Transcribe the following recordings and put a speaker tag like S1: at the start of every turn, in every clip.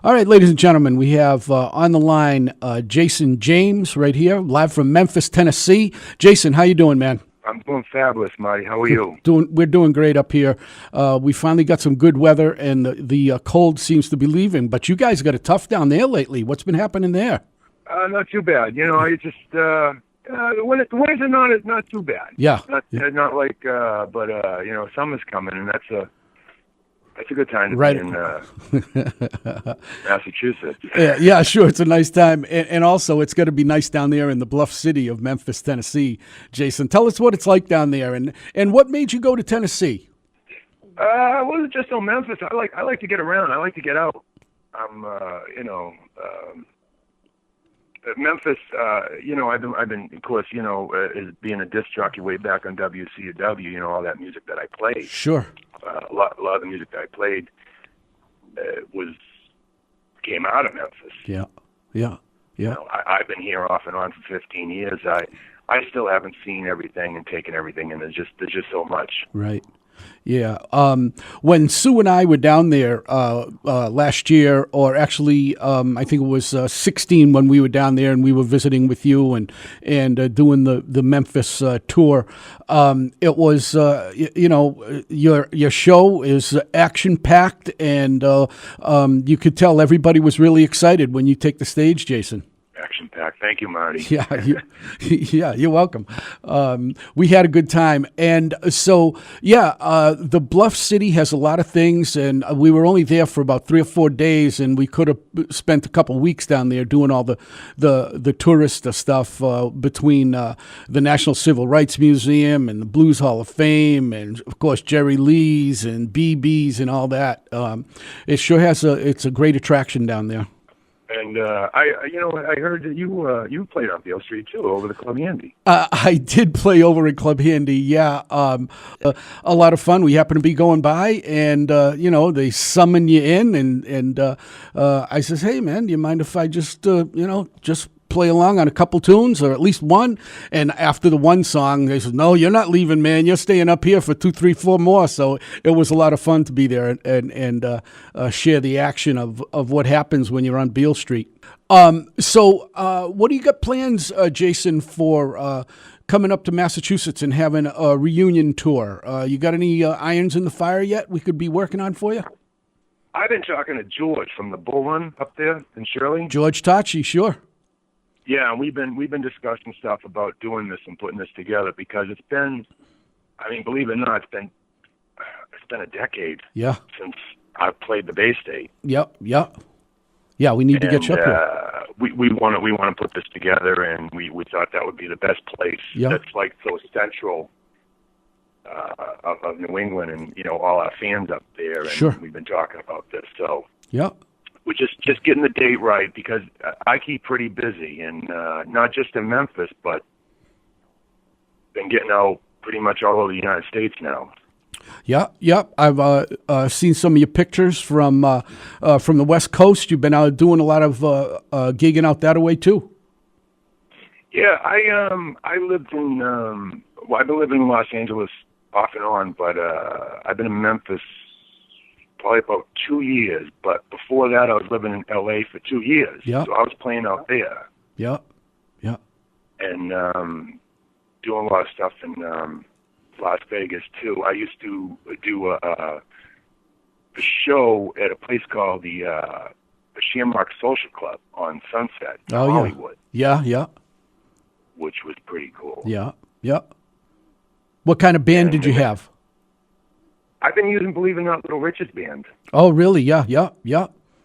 S1: All right, ladies and gentlemen, we have on the line Jason James right here, live from Memphis, Tennessee. Jason, how you doing, man?
S2: I'm doing fabulous, Marty. How are you?
S1: We're doing great up here. We finally got some good weather, and the cold seems to be leaving. But you guys got it tough down there lately. What's been happening there?
S2: Not too bad. You know, it's just the winters are not too bad.
S1: Yeah.
S2: Not like, but you know, summer's coming, and that's a good time to
S1: right.
S2: be in Massachusetts.
S1: Yeah, sure. It's a nice time. And also, it's going to be nice down there in the Bluff City of Memphis, Tennessee. Jason, tell us what it's like down there, and what made you go to Tennessee?
S2: I wasn't just on Memphis. I like to get around. I like to get out. I'm, Memphis, you know, I've been, of course, you know, as being a disc jockey way back on WCUW, you know, all that music that I played.
S1: Sure.
S2: A lot of the music that I played came out of Memphis.
S1: Yeah.
S2: You know, I've been here off and on for 15 years. I still haven't seen everything and taken everything, and there's just so much.
S1: Right. Yeah. When Sue and I were down there last year, or actually, I think it was 16 when we were down there, and we were visiting with you and doing the Memphis tour. It was, you know, your show is action packed, and you could tell everybody was really excited when you take the stage, Jason.
S2: Action packed. Thank you, Marty.
S1: Yeah, you're welcome. We had a good time. And so, the Bluff City has a lot of things, and we were only there for about 3 or 4 days, and we could have spent a couple weeks down there doing all the tourist stuff between the National Civil Rights Museum and the Blues Hall of Fame, and, of course, Jerry Lee's and BB's and all that. It sure it's a great attraction down there.
S2: And I heard that you played on Beale Street too, over the Club Handy.
S1: I did play over at Club Handy. Yeah, a lot of fun. We happened to be going by, and they summon you in, and I says, "Hey, man, do you mind if I just play along on a couple tunes, or at least one?" And after the one song, they said, "No, you're not leaving, man. You're staying up here for 2, 3, 4 more." So it was a lot of fun to be there and share the action of what happens when you're on Beale Street. So what do you got plans, Jason, for coming up to Massachusetts and having a reunion tour? You got any irons in the fire yet we could be working on for you?
S2: I've been talking to George from the Bull Run up there in Shirley.
S1: George Tachi, sure.
S2: Yeah, we've been discussing stuff about doing this and putting this together, because it's been, I mean, believe it or not, it's been a decade since I played the Bay State.
S1: Yep. Yeah, we need to get you up here.
S2: We want to put this together, and we thought that would be the best place. That's like so central of New England, and all our fans up there. And
S1: sure.
S2: We've been talking about this, so we're just getting the date right, because I keep pretty busy, and not just in Memphis, but been getting out pretty much all over the United States now.
S1: Yeah. I've seen some of your pictures from the West Coast. You've been out doing a lot of gigging out that way too.
S2: Yeah, I lived in I've been living in Los Angeles off and on, but I've been in Memphis probably about 2 years. But before that, I was living in LA for 2 years.
S1: Yeah.
S2: So I was playing out there.
S1: Yeah.
S2: And doing a lot of stuff in Las Vegas too. I used to do a show at a place called the Shamrock Social Club on Sunset in Hollywood.
S1: Yeah.
S2: Which was pretty cool.
S1: Yeah. What kind of band did you have?
S2: I've been using, believe it or not, Little Richard's band.
S1: Oh, really? Yeah.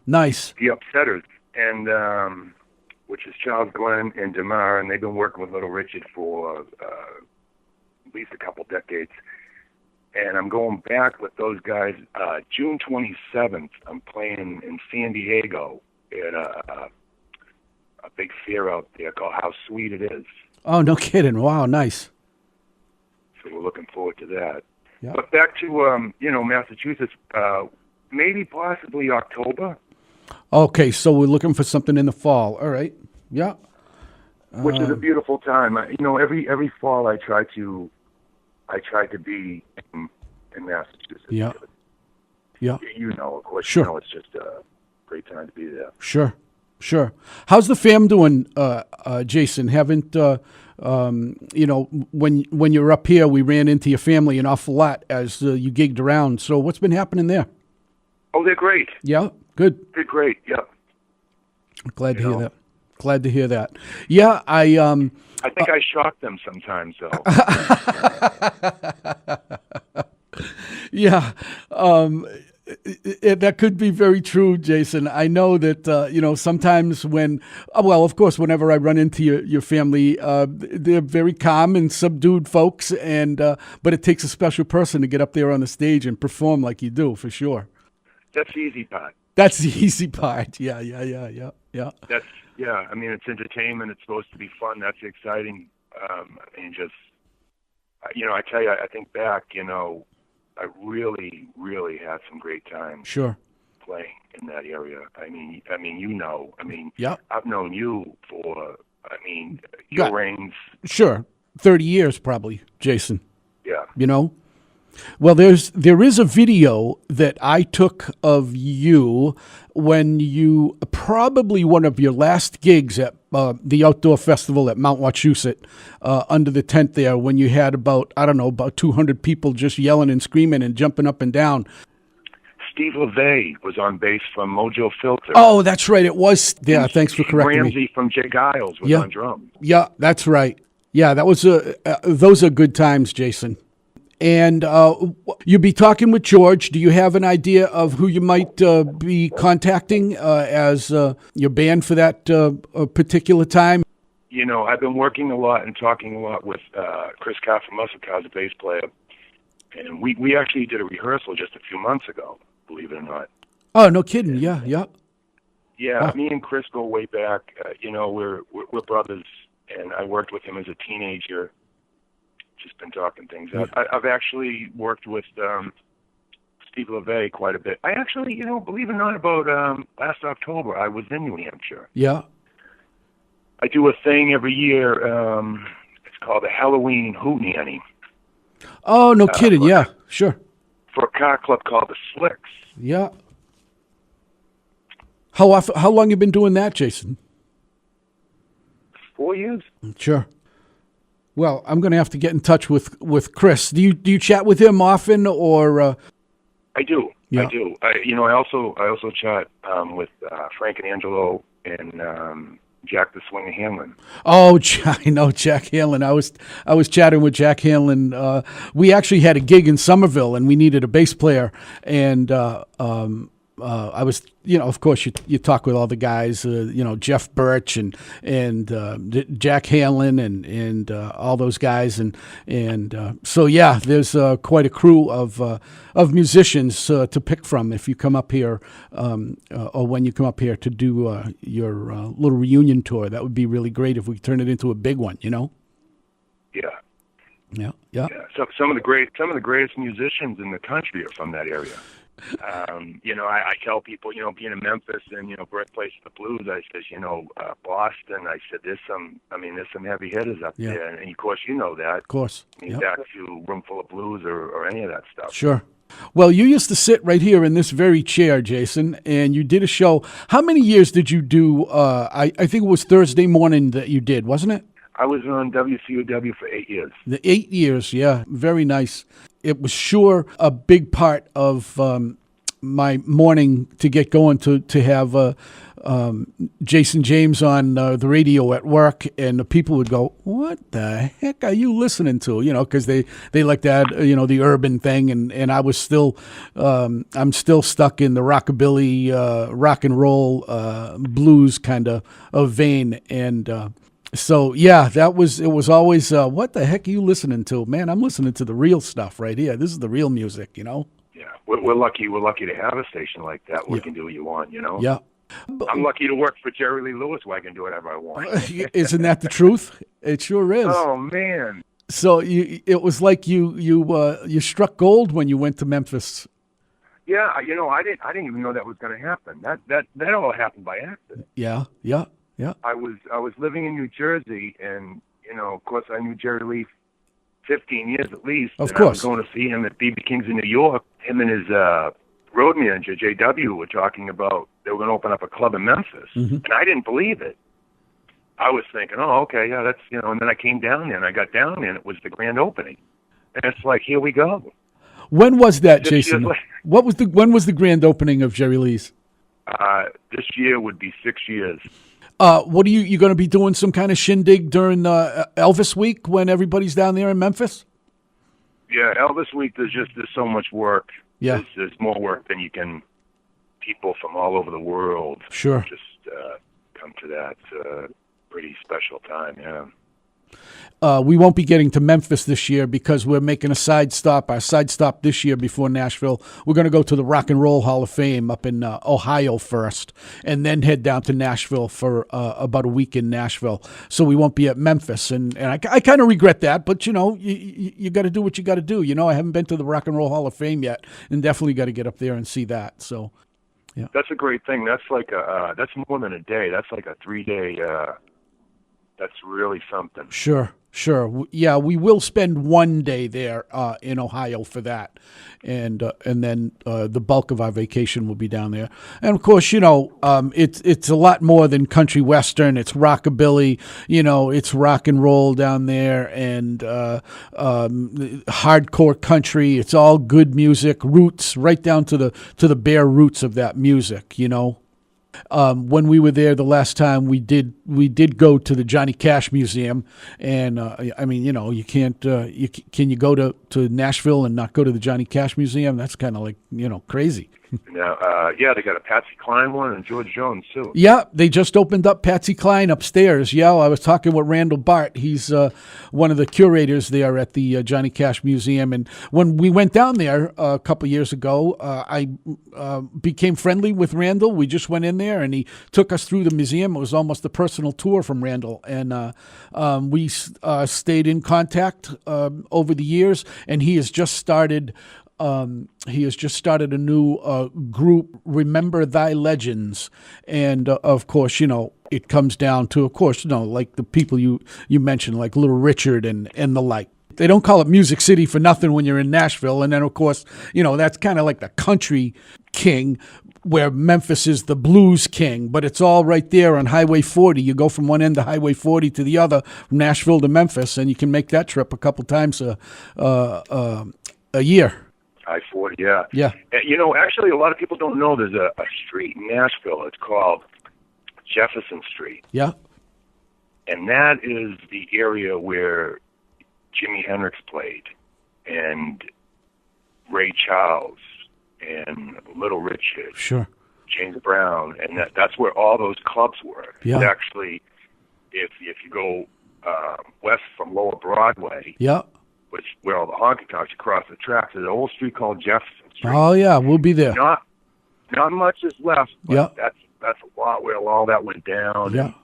S1: Nice.
S2: The Upsetters, and which is Charles Glenn and Demar, and they've been working with Little Richard for at least a couple decades. And I'm going back with those guys. June 27th, I'm playing in San Diego at a big fair out there called How Sweet It Is.
S1: Oh, no kidding. Wow, nice.
S2: So we're looking forward to that.
S1: Yeah.
S2: But back to, Massachusetts, maybe possibly October.
S1: Okay, so we're looking for something in the fall. All right. Yeah.
S2: Which is a beautiful time. Every fall I try to be in Massachusetts.
S1: Yeah.
S2: Of course,
S1: sure.
S2: it's just a great time to be there.
S1: Sure, sure. How's the fam doing, Jason? Haven't when you were up here, we ran into your family an awful lot as you gigged around. So what's been happening there?
S2: Oh, they're great.
S1: Yeah, good.
S2: They're great. Yep.
S1: Glad to hear that. Glad to hear that. Yeah, I
S2: think I shock them sometimes, though.
S1: Yeah, that could be very true, Jason. I know that sometimes of course, whenever I run into your family, they're very calm and subdued folks, but it takes a special person to get up there on the stage and perform like you do, for sure.
S2: That's the easy part.
S1: That's the easy part. Yeah.
S2: I mean, it's entertainment. It's supposed to be fun. That's exciting. I tell you, I think back, I really, really had some great times.
S1: Sure.
S2: Playing in that area. I've known you for, your reigns.
S1: Sure. 30 years probably, Jason.
S2: Yeah.
S1: Well, there is a video that I took of you when you probably one of your last gigs at the outdoor festival at Mount Wachusett, under the tent there, when you had about 200 people just yelling and screaming and jumping up and down.
S2: Steve LeVay was on bass from Mojo Filter.
S1: Oh, that's right. It was. Yeah, thanks for correcting
S2: Ramsey
S1: me.
S2: from Jay Giles was on drums.
S1: Yeah, that's right. Yeah, that was those are good times, Jason. And you'll be talking with George. Do you have an idea of who you might be contacting as your band for that particular time?
S2: I've been working a lot and talking a lot with Chris Carr from Muscle Cars, the bass player. And we actually did a rehearsal just a few months ago, believe it or not.
S1: Oh, no kidding. Yeah.
S2: Yeah,
S1: Oh.
S2: Me and Chris go way back. We're brothers, and I worked with him as a teenager. Just been talking things out. I've actually worked with Steve LeVay quite a bit. I actually, believe it or not, about last October, I was in New Hampshire.
S1: Yeah.
S2: I do a thing every year. It's called the Halloween Hootenanny.
S1: Oh, no kidding. Yeah, sure.
S2: For a car club called the Slicks.
S1: Yeah. How long you been doing that, Jason?
S2: 4 years.
S1: Sure. Well, I'm going to have to get in touch with Chris. Do you chat with him often, or?
S2: I do.
S1: Yeah.
S2: I do. I also chat with Frank and Angelo and Jack the Swinger Hanlon.
S1: Oh, I know Jack Hanlon. I was chatting with Jack Hanlon. We actually had a gig in Somerville, and we needed a bass player, and I was, of course, you talk with all the guys, Jeff Birch and Jack Hanlon and all those guys, and so yeah, there's quite a crew of musicians to pick from if you come up here, or when you come up here to do your little reunion tour. That would be really great if we turn it into a big one.
S2: Yeah.
S1: Yeah.
S2: So some of the greatest musicians in the country are from that area. I tell people, being in Memphis and, birthplace of the blues, I says, Boston, I said, there's some heavy hitters up there. And of course, you know that.
S1: Of course.
S2: Back to Room Full of Blues or any of that stuff.
S1: Sure. Well, you used to sit right here in this very chair, Jason, and you did a show. How many years did you do? I think it was Thursday morning that you did, wasn't it?
S2: I was on WCUW for 8 years.
S1: The 8 years, yeah. Very nice. It was sure a big part of my morning to get going to have Jason James on the radio at work, and the people would go, "What the heck are you listening to?" Because they like that, the urban thing, and I was still, I'm still stuck in the rockabilly, rock and roll, blues kind of vein, and. So yeah, it was always, what the heck are you listening to? Man, I'm listening to the real stuff right here. This is the real music,
S2: Yeah, we're lucky to have a station like that where we can do what you want,
S1: Yeah.
S2: I'm lucky to work for Jerry Lee Lewis where I can do whatever I want.
S1: Isn't that the truth? It sure is.
S2: Oh man.
S1: So it was like you struck gold when you went to Memphis.
S2: Yeah, I didn't even know that was going to happen. That all happened by accident.
S1: Yeah.
S2: I was living in New Jersey, and of course, I knew Jerry Lee 15 years at least.
S1: Of
S2: and
S1: course.
S2: I was going to see him at BB King's in New York. Him and his road manager, JW, were talking about they were going to open up a club in Memphis, and I didn't believe it. I was thinking, oh, okay, yeah, that's, and then I came down there, and I got down there, and it was the grand opening. And it's like, here we go.
S1: When was that, Jason? When was the grand opening of Jerry Lee's?
S2: This year would be 6 years.
S1: What are you going to be doing some kind of shindig during Elvis Week when everybody's down there in Memphis?
S2: Yeah, Elvis Week, there's so much work.
S1: Yeah.
S2: There's more work than you can, people from all over the world.
S1: Sure.
S2: Just come to that. Pretty special time, yeah.
S1: We won't be getting to Memphis this year because we're making a side stop. Our side stop this year before Nashville, we're going to go to the Rock and Roll Hall of Fame up in Ohio first, and then head down to Nashville for about a week in Nashville. So we won't be at Memphis, and I kind of regret that, but you got to do what you got to do. I haven't been to the Rock and Roll Hall of Fame yet, and definitely got to get up there and see that. So, yeah,
S2: that's a great thing. That's like that's more than a day. That's like a 3-day. That's really something.
S1: Sure. Yeah, we will spend one day there in Ohio for that, and then the bulk of our vacation will be down there. And of course, it's a lot more than country western. It's rockabilly, it's rock and roll down there, and hardcore country. It's all good music, roots right down to the bare roots of that music. When we were there the last time, we did go to the Johnny Cash Museum, and you can't. Can you go to Nashville and not go to the Johnny Cash Museum? That's kind of like crazy.
S2: Now, they got a Patsy Cline one and George Jones too.
S1: Yeah, they just opened up Patsy Cline upstairs. Yeah, I was talking with Randall Bart. He's one of the curators there at the Johnny Cash Museum. And when we went down there a couple years ago, I became friendly with Randall. We just went in there, and he took us through the museum. It was almost a personal tour from Randall, and we stayed in contact over the years. And he has just started. He has just started a new group, Remember Thy Legends. And, of course, it comes down to, of course, like the people you mentioned, like Little Richard and the like. They don't call it Music City for nothing when you're in Nashville. And then, of course, that's kind of like the country king, where Memphis is the blues king. But it's all right there on Highway 40. You go from one end of Highway 40 to the other, from Nashville to Memphis, and you can make that trip a couple times a year.
S2: I-40, yeah.
S1: Yeah.
S2: Actually, a lot of people don't know there's a street in Nashville. It's called Jefferson Street.
S1: Yeah.
S2: And that is the area where Jimi Hendrix played, and Ray Charles, and Little Richard.
S1: Sure.
S2: James Brown, and that's where all those clubs were.
S1: Yeah.
S2: And actually, if you go west from Lower Broadway,
S1: yeah,
S2: which where all the honky tonks across the tracks, there's an old street called Jefferson Street.
S1: Oh yeah, we'll be there.
S2: Not much is left, but
S1: yeah,
S2: that's a lot where all that went down.
S1: Yeah.
S2: And,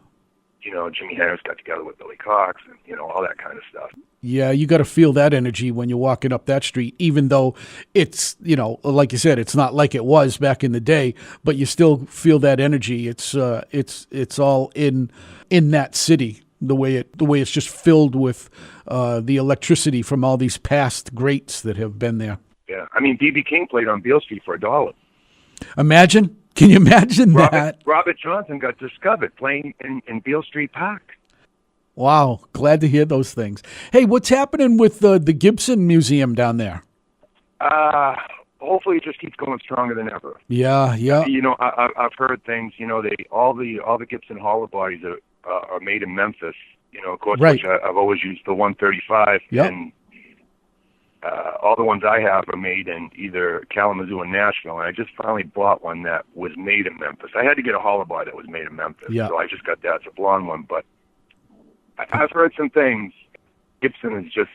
S2: Jimi Hendrix got together with Billy Cox and, all that kind of stuff.
S1: Yeah, you got to feel that energy when you're walking up that street, even though it's, like you said, it's not like it was back in the day, but you still feel that energy. It's all in that city, the way it's just filled with the electricity from all these past greats that have been there.
S2: Yeah, I mean, B.B. King played on Beale Street for $1.
S1: Imagine. Can you imagine that?
S2: Robert Johnson got discovered playing in Beale Street Park.
S1: Wow. Glad to hear those things. Hey, what's happening with the Gibson Museum down there?
S2: Hopefully it just keeps going stronger than ever.
S1: Yeah.
S2: I've heard things, all the Gibson hollow bodies are made in Memphis, of course,
S1: right.
S2: Which I've always used the 135.
S1: Yep.
S2: And all the ones I have are made in either Kalamazoo or Nashville, and I just finally bought one that was made in Memphis. I had to get a hollow body that was made in Memphis, so I just got that. It's a blonde one, but I've heard some things. Gibson is just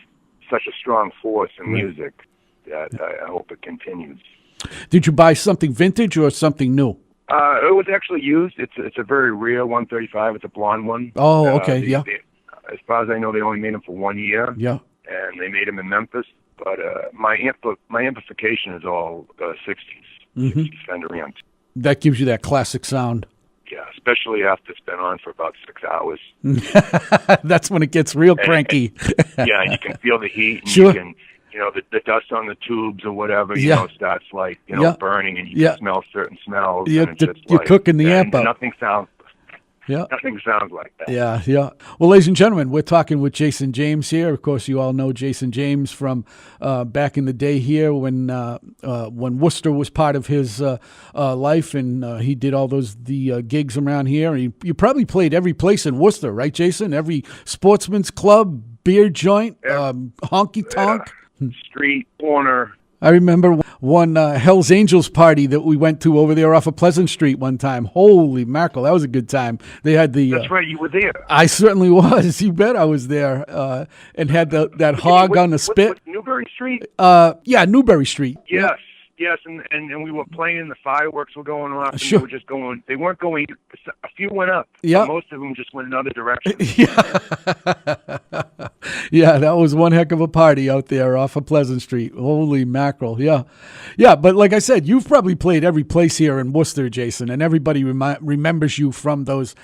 S2: such a strong force in music that I hope it continues.
S1: Did you buy something vintage or something new?
S2: It was actually used. It's a very rare 135. It's a blonde one.
S1: Oh, okay,
S2: As far as I know, they only made them for 1 year.
S1: Yeah.
S2: And they made them in Memphis. But my amplification is all 60s, 60s Fender amps.
S1: That gives you that classic sound.
S2: Yeah, especially after it's been on for about 6 hours.
S1: That's when it gets real cranky.
S2: Yeah, you can feel the heat. And
S1: sure.
S2: the dust on the tubes or whatever, starts like, burning, and you can smell certain smells.
S1: Yeah,
S2: and it's just
S1: you're
S2: like,
S1: cooking the amp up.
S2: Nothing sounds like that.
S1: Yeah. Well, ladies and gentlemen, we're talking with Jason James here. Of course, you all know Jason James from back in the day here when Worcester was part of his life, and he did all the gigs around here. And you probably played every place in Worcester, right, Jason? Every sportsman's club, beer joint, honky tonk,
S2: street corner.
S1: I remember one Hell's Angels party that we went to over there off of Pleasant Street one time. Holy mackerel, that was a good time. They had the.
S2: That's right, you were there.
S1: I certainly was. You bet I was there, and had that hog on the spit.
S2: What, Newbury Street?
S1: Yeah, Newbury Street.
S2: Yes, and we were playing. The fireworks were going off. And
S1: Sure.
S2: They were just going. They weren't going. A few went up.
S1: Yeah.
S2: Most of them just went another direction.
S1: Yeah, that was one heck of a party out there off of Pleasant Street. Holy mackerel, yeah. But like I said, you've probably played every place here in Worcester, Jason, and everybody remembers you from those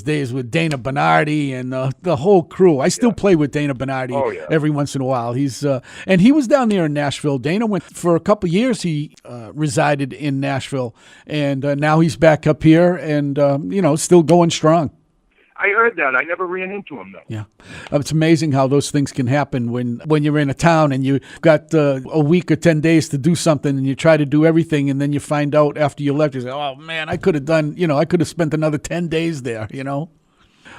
S1: days with Dana Bernardi and the whole crew. I still play with Dana Bernardi every once in a while. He's and he was down there in Nashville. Dana went for a couple years. He resided in Nashville, and now he's back up here, and still going strong.
S2: I heard that. I never ran into him, though.
S1: Yeah. It's amazing how those things can happen when you're in a town and you've got a week or 10 days to do something, and you try to do everything, and then you find out after you left, you say, oh, man, I could have spent another 10 days there,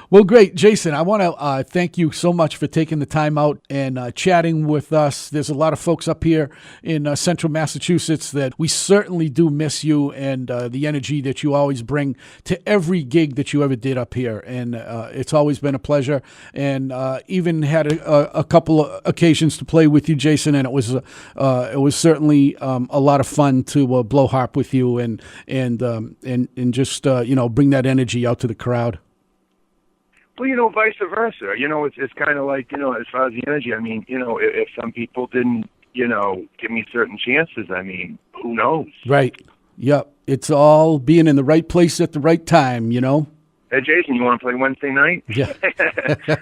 S1: Well, great. Jason, I want to thank you so much for taking the time out and chatting with us. There's a lot of folks up here in central Massachusetts that we certainly do miss you and the energy that you always bring to every gig that you ever did up here. And it's always been a pleasure. And even had a couple of occasions to play with you, Jason, and it was certainly a lot of fun to blow harp with you and just bring that energy out to the crowd.
S2: Well, vice versa. It's kind of like, as far as the energy, I mean, if some people didn't, give me certain chances, I mean, who knows?
S1: Right. Yep. It's all being in the right place at the right time,
S2: Hey, Jason, you want to play Wednesday night?
S1: Yeah.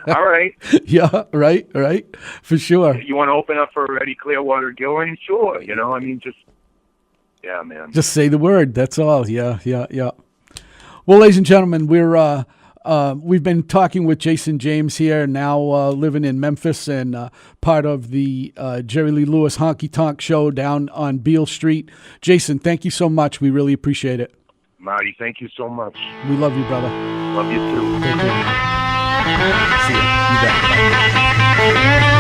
S2: All right.
S1: Yeah, right. For sure.
S2: You want to open up for Eddie Clearwater Gillen? Sure. I mean, yeah, man.
S1: Just say the word. That's all. Yeah. Well, ladies and gentlemen, we've been talking with Jason James here, now living in Memphis and part of the Jerry Lee Lewis Honky Tonk Show down on Beale Street. Jason, thank you so much. We really appreciate it.
S2: Marty, thank you so much.
S1: We love you, brother.
S2: Love you too.
S1: Take care. See you. You bet. Bye.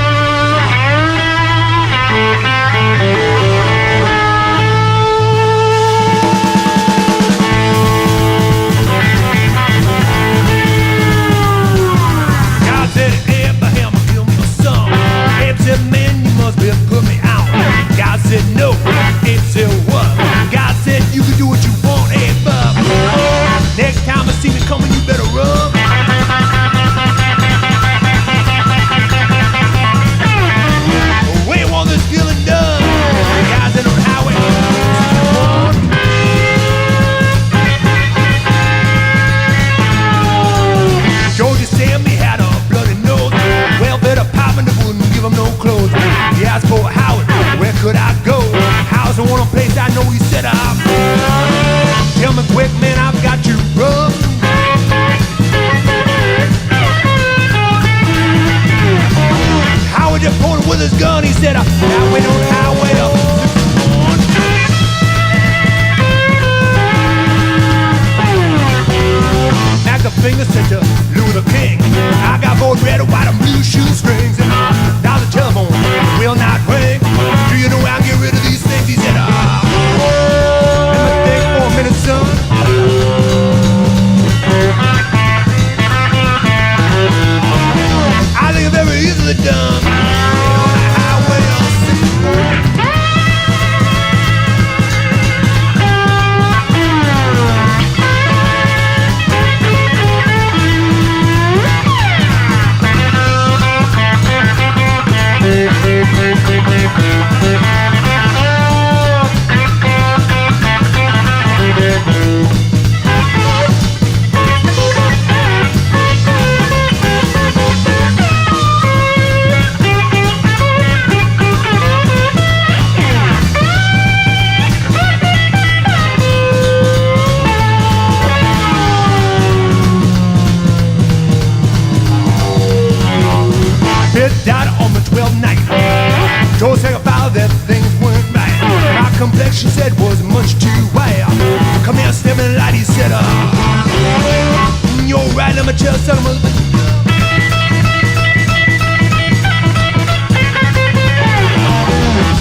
S3: Said, man, you must be put me out. God said, no. Abe said, what? God said, you can do what you want, Abe, bub. Next time I see me coming, you better run. We want this feeling done. Guys in on the highway. Georgia Sammy had a bloody nose. Welfare department wouldn't give him no clothes. He asked for Howard, where could I go? Howard's the one place I know he said I'm. Tell me quick, man, I've got you, bro. Howard just pointed with his gun, he said, now wait on the highway up. The finger said to Louis the King, I got both red, white, and blue shoestrings, and now the telephone will not ring. Do you know how I get rid of these things? He said, let me think for a minute, son. I think it's very easily done. On the highway of 61. complexion said was much too wild. Come here, sniffing light, he said, you're right, let me tell you something.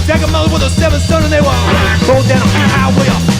S3: Second mother with a 7 son, and they were both down on the highway.